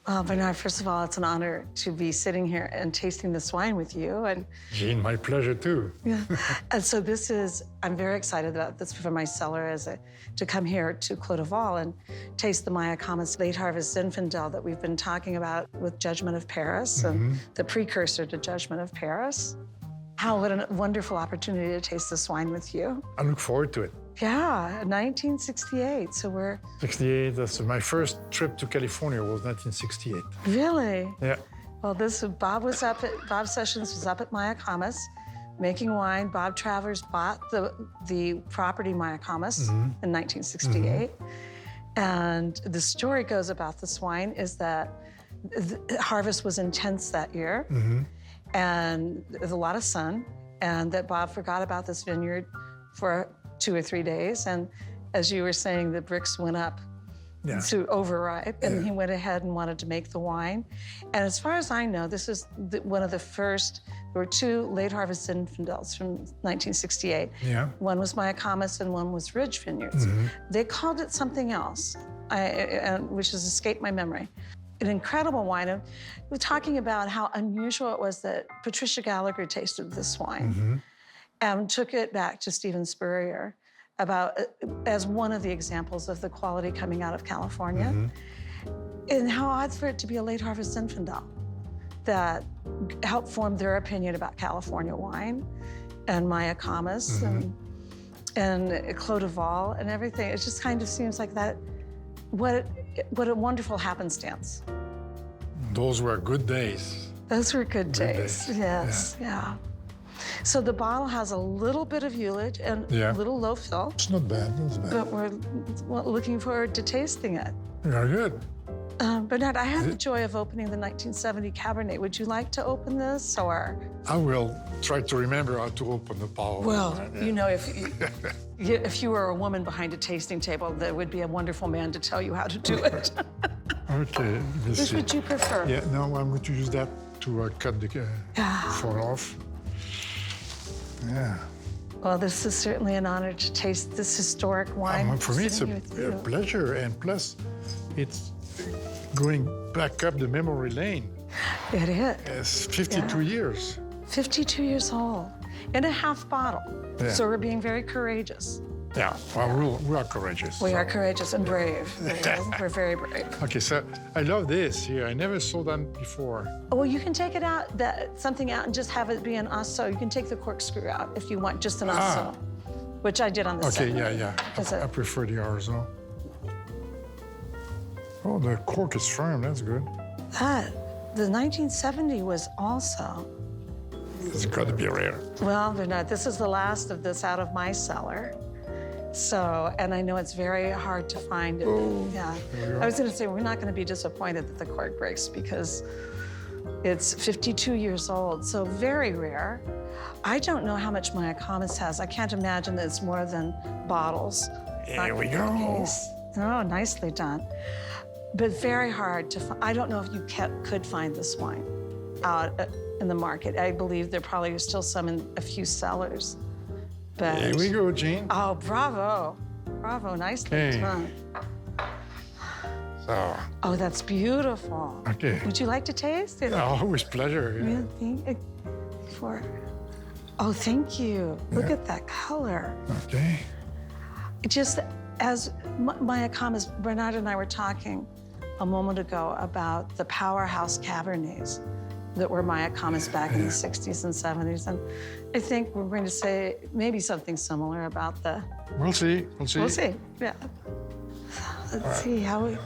Well, Bernard, first of all, it's an honor to be sitting here and tasting this wine with you. And Jean, my pleasure too. yeah, and so I'm very excited about this for my cellar to come here to Clos-de-Val and taste the Mayacamas Late Harvest Zinfandel that we've been talking about with Judgment of Paris and the precursor to Judgment of Paris. What a wonderful opportunity to taste this wine with you. I look forward to it. Yeah, 1968, so we're... 68, that's my first trip to California was 1968. Really? Yeah. Well, Bob Sessions was up at Mayacamas making wine. Bob Travers bought the property Mayacamas in 1968. And the story goes about this wine is that the harvest was intense that year. And there's a lot of sun, and that Bob forgot about this vineyard for 2 or 3 days. And as you were saying, the bricks went up to overripe, and he went ahead and wanted to make the wine. And as far as I know, this is one of the first, there were 2 Late Harvest Zinfandels from 1968. Yeah. One was Mayacamas and one was Ridge Vineyards. They called it something else, which has escaped my memory. An incredible wine. We're talking about how unusual it was that Patricia Gallagher tasted this wine and took it back to Stephen Spurrier as one of the examples of the quality coming out of California. And how odd for it to be a Late Harvest Zinfandel that helped form their opinion about California wine and Mayacamas and Clos-de-Val and everything. It just kind of seems like that. What a wonderful happenstance. Those were good days. Those were good days. Yes, yeah. So the bottle has a little bit of ullage and a little low fill. It's not bad, But we're looking forward to tasting it. Very good. Bernard, I had the joy of opening the 1970 Cabernet. Would you like to open this, or? I will try to remember how to open the bottle. Well, you know, if you were a woman behind a tasting table, there would be a wonderful man to tell you how to do it. Okay. Which would you prefer? Yeah, no, I'm going to use that to cut the foil off. Yeah. Well, this is certainly an honor to taste this historic wine. For me, it's a pleasure, and plus, it's going back up the memory lane. It is. It's 52 years. 52 years old, in a half bottle. Yeah. So we're being very courageous. Yeah, well, we are courageous. We are courageous and brave. We're very brave. Okay, so I love this here. I never saw that before. Well, you can take it out, something out, and just have it be an asso. You can take the corkscrew out if you want just an asso, which I did on the second. Okay, yeah. I prefer the arzo. Oh, the cork is firm. That's good. The 1970 was also. It's got to be rare. Well, Bernard, this is the last of this out of my cellar. So, and I know it's very hard to find it. Yeah. I was going to say, we're not going to be disappointed that the cork breaks because it's 52 years old, so very rare. I don't know how much Mayacamas has. I can't imagine that it's more than bottles. Here we go. Oh, nicely done. But very hard to find. I don't know if you could find this wine out in the market. I believe there probably are still some in a few cellars. But, here we go, Jean. Oh, bravo. Bravo, nicely done. So. Oh, that's beautiful. Okay. Would you like to taste it? Always pleasure. Yeah. Oh, thank you. Yeah. Look at that color. Okay. Just as Mayacamas, Bernard and I were talking a moment ago about the powerhouse Cabernets that were Mayacamas back in the 60s and 70s. And I think we're going to say maybe something similar about the... We'll see. We'll see, yeah. Let's see how we...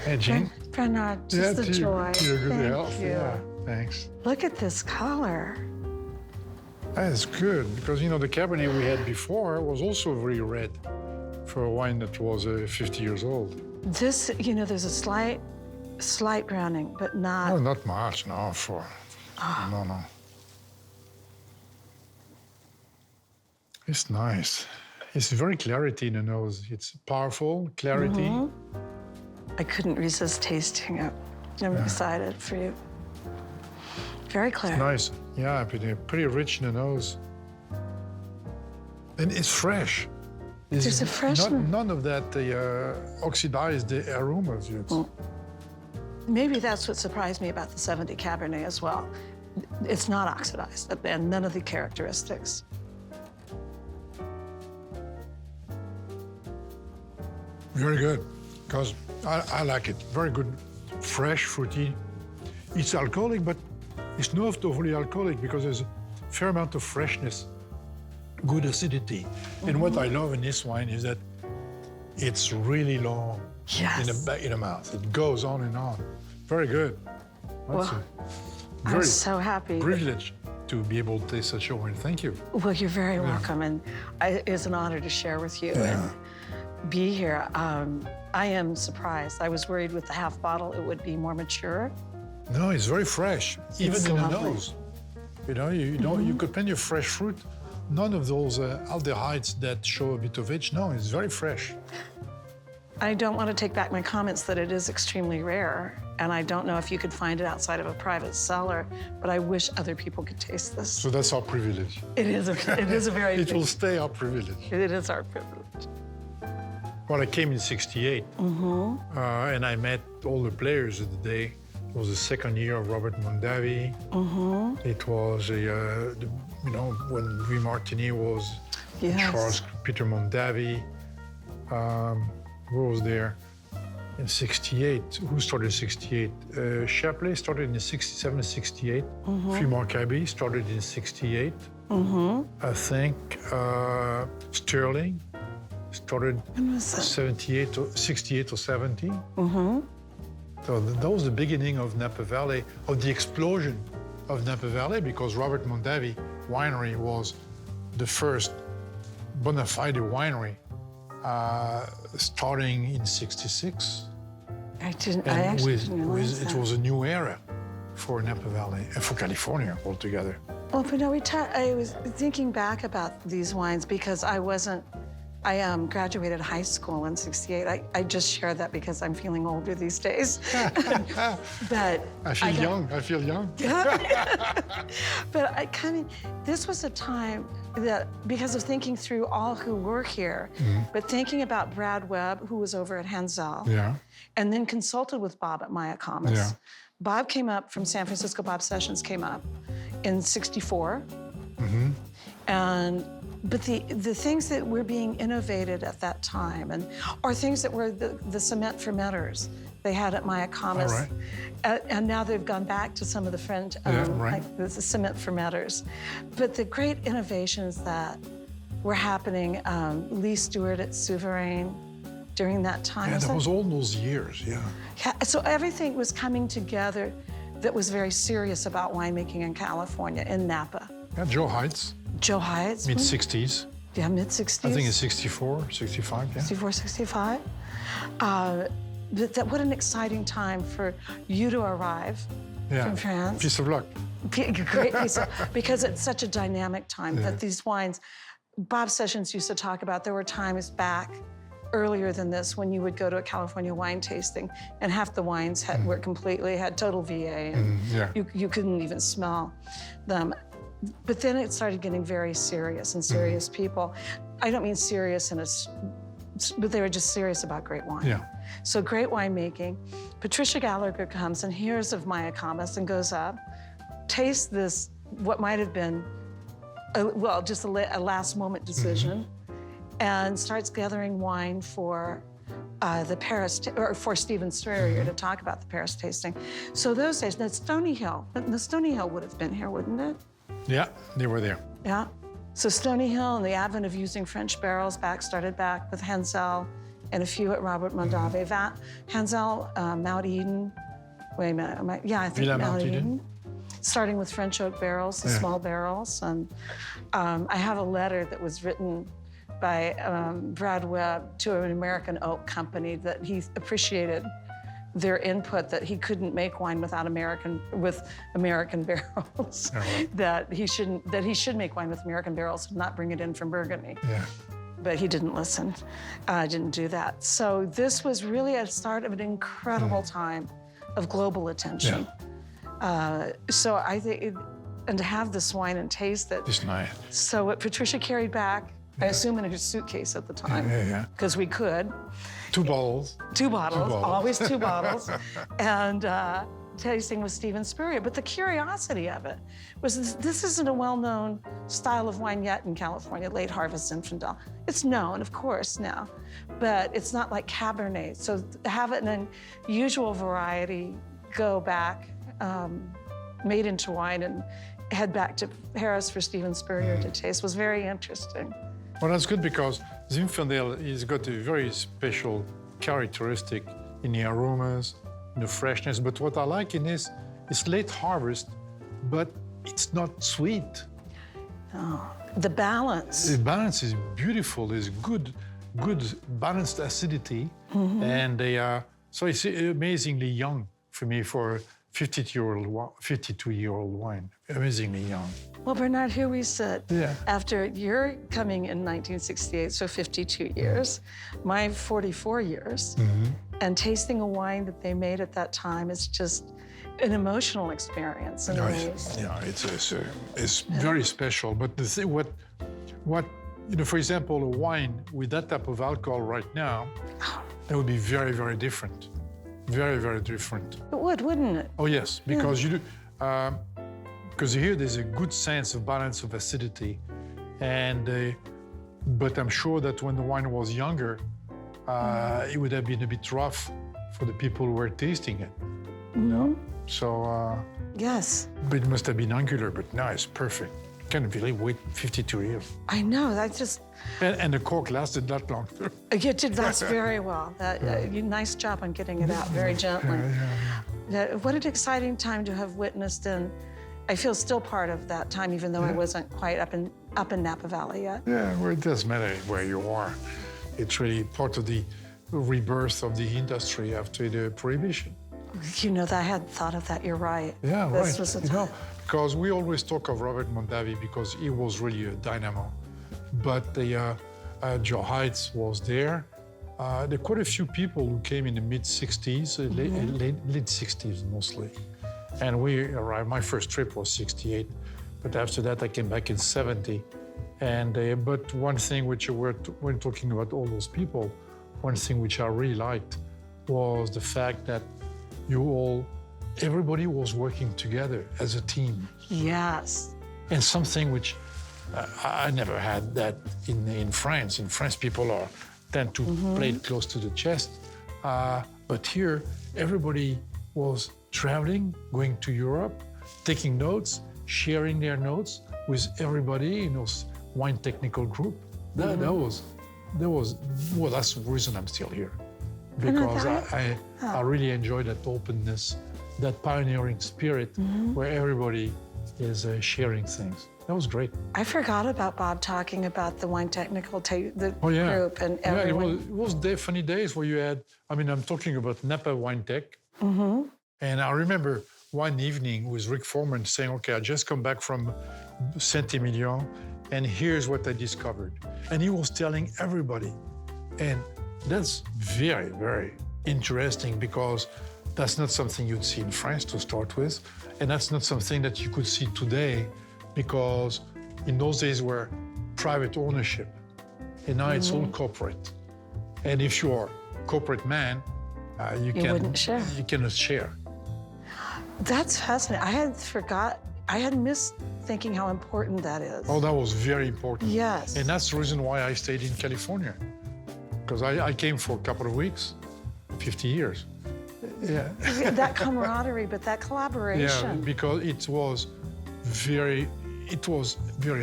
Hey, Jean. Bernard, just the joy. You're good Thank you. Yeah, thanks. Look at this color. That is good, because, you know, the Cabernet we had before was also very red for a wine that was 50 years old. This, you know, there's a slight browning, but not... No, not much, no, no. It's nice. It's very clarity in the nose. It's powerful, clarity. I couldn't resist tasting it. I'm excited for you. Very clear. It's nice. Yeah, pretty rich in the nose. And it's fresh. There's a freshness. None of that oxidized the aromas yet. maybe that's what surprised me about the 70 Cabernet as well. It's not oxidized, and none of the characteristics. Very good, because I like it. Very good, fresh, fruity. It's alcoholic, but it's not overly alcoholic because there's a fair amount of freshness, good acidity. And what I love in this wine is that it's really long in the mouth. It goes on and on. Very good. That's I'm so happy. Privilege to be able to taste such a wine. Thank you. Well, you're very welcome, and it's an honor to share with you and be here. I am surprised. I was worried with the half bottle it would be more mature. No, it's very fresh, even It's in lovely. the nose. You know, you could plenty of fresh fruit. None of those aldehydes that show a bit of age. No, it's very fresh. I don't want to take back my comments that it is extremely rare, and I don't know if you could find it outside of a private cellar, but I wish other people could taste this. So that's our privilege. It is a very It will stay our privilege. It is our privilege. Well, I came in '68, and I met all the players of the day. It was the second year of Robert Mondavi. It was, when Louis Martini was in charge, Peter Mondavi. Who was there in '68? Who started in '68? Chapelet started in '67, '68. Louis Martini started in '68. I think Sterling started 68 or 70. So that was the beginning of Napa Valley, of the explosion of Napa Valley, because Robert Mondavi Winery was the first bona fide winery starting in '66. I actually didn't realize that. It was a new era for Napa Valley and for California altogether. Well, but no, I was thinking back about these wines because I graduated high school in '68. I just shared that because I'm feeling older these days. But I feel young. But this was a time that, because of thinking through all who were here, but thinking about Brad Webb, who was over at Hansel, and then consulted with Bob at Mayacamas. Bob came up from San Francisco, Bob Sessions came up in '64. But the things that were being innovated at that time, or things that were the cement fermenters they had at Mayacamas, and now they've gone back to some of the French, like the cement fermenters. But the great innovations that were happening, Lee Stewart at Souverain during that time. Yeah, that was all those years, So everything was coming together that was very serious about winemaking in California, in Napa. Yeah, Joe Heights. Joe Heights. Mid-60s. Yeah, mid-60s. I think it's 64, 65, 64, 65. What an exciting time for you to arrive from France. Piece of luck. Great piece of, because it's such a dynamic time that these wines, Bob Sessions used to talk about, there were times back earlier than this when you would go to a California wine tasting and half the wines had total VA and you couldn't even smell them. But then it started getting very serious and serious people. I don't mean serious but they were just serious about great wine. So great winemaking. Patricia Gallagher comes and hears of Mayacamas and goes up, tastes this, what might have been, just a last moment decision, and starts gathering wine for the Paris, or for Stephen Stryer to talk about the Paris tasting. So those days, the Stony Hill would have been here, wouldn't it? Yeah, they were there. Yeah. So Stony Hill and the advent of using French barrels started back with Hansel and a few at Robert Mondavi. Hansel, Mount Eden. Wait a minute. I think Mount Eden. Starting with French oak barrels, the small barrels. And I have a letter that was written by Brad Webb to an American oak company that he appreciated their input, that he couldn't make wine with American barrels. That he should make wine with American barrels and not bring it in from Burgundy. But he didn't listen, didn't do that. So this was really a start of an incredible time of global attention. So I think, and to have this wine and taste it. It's nice. So what Patricia carried back I assume in a suitcase at the time. Yeah. Because we could. 2 bottles. Two bottles, bottles. always 2 bottles. And tasting with Stephen Spurrier. But the curiosity of it was this isn't a well-known style of wine yet in California, Late Harvest Zinfandel. It's known, of course, now, but it's not like Cabernet. So to have an unusual variety go back, made into wine, and head back to Paris for Stephen Spurrier to taste was very interesting. Well, that's good because Zinfandel has got a very special characteristic in the aromas, in the freshness. But what I like in this, it's late harvest, but it's not sweet. Oh, the balance. The balance is beautiful. There's good balanced acidity, and they are so it's amazingly young for me for a 52-year-old wine. Amazingly young. Well, Bernard, here we sit. Yeah. After your coming in 1968, so 52 years, my 44 years, and tasting a wine that they made at that time is just an emotional experience. In ways. Yeah, it's very special. But the thing, what for example, a wine with that type of alcohol right now, that would be very, very different. Very, very different. It would, wouldn't it? Oh yes, because you do. Because here there's a good sense of balance of acidity, and but I'm sure that when the wine was younger, it would have been a bit rough for the people who were tasting it. You know? So Yes. but it must have been angular, but now it's perfect. Can't really wait 52 years. I know, that just, And the cork lasted that long. you did that very well. Nice job on getting it out very gently. What an exciting time to have witnessed, and I feel still part of that time, even though I wasn't quite up in Napa Valley yet. Yeah, well, it doesn't matter where you are. It's really part of the rebirth of the industry after the prohibition. You know, that I hadn't thought of that. You're right. Yeah, This right. was a You know, time. because we always talk of Robert Mondavi because he was really a dynamo. But Joe Heights was there. There are quite a few people who came in the mid-'60s, late 60s mostly. And we arrived, my first trip was 68, but after that I came back in 70. And but one thing which when talking about all those people, one thing which I really liked was the fact that everybody was working together as a team. Yes. And something which I never had that in France. In France, people tend to play it close to the chest. But here, everybody was traveling, going to Europe, taking notes, sharing their notes with everybody in those wine technical group. That's the reason I'm still here. Because I really enjoy that openness, that pioneering spirit where everybody is sharing things. That was great. I forgot about Bob talking about the wine technical Yeah, group and everyone. it was funny days where you had, I'm talking about Napa Wine Tech. And I remember one evening with Rick Foreman saying, okay, I just come back from Saint-Emilion and here's what I discovered. And he was telling everybody. And that's very, very interesting because that's not something you'd see in France to start with. And that's not something that you could see today because in those days were private ownership. And now it's all corporate. And if you're a corporate man, you wouldn't share. You cannot share. That's fascinating. I had missed thinking how important that is. Oh, that was very important. Yes. And that's the reason why I stayed in California. Because I came for a couple of weeks, 50 years. Yeah. That camaraderie, but that collaboration. Yeah, because it was very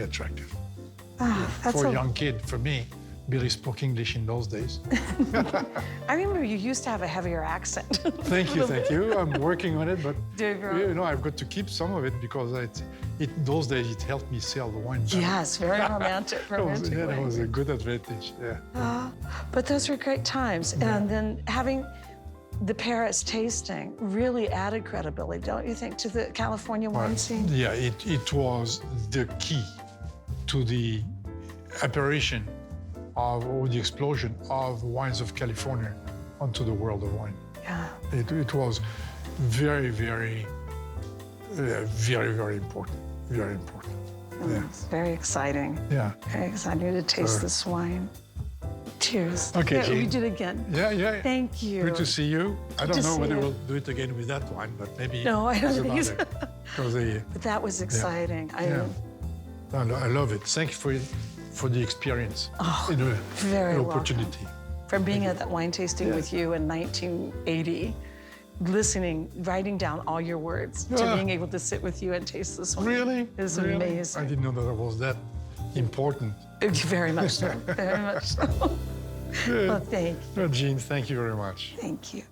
attractive. For a young kid, for me, barely spoke English in those days. I remember you used to have a heavier accent. Thank you. I'm working on it, but you know, I've got to keep some of it because those days it helped me sell the wine. Yes, very romantic. That was a good advantage. Yeah. But those were great times, and then having the Paris tasting really added credibility, don't you think, to the California wine scene? Yeah, it was the key to the apparition or the explosion of wines of California onto the world of wine. Yeah. It was very, very, very, very important. Very important. Yeah. It's very exciting. Yeah. Very exciting to taste this wine. Cheers. Okay, Yeah, we Jean. did it again. Yeah. Thank you. Good to see you. I don't to know see whether you. we'll do it again with that wine, but maybe. No, I don't it's think so. another, because But that was exciting. I love it. Thank you for the experience. Very an welcome. opportunity. From being at that wine tasting with you in 1980, listening, writing down all your words, to Yeah. being able to sit with you and taste this wine. Really? Is Really? amazing. I didn't know that it was that important. Very much so. Very much so. Well, thank you. Jean, thank you very much. Thank you.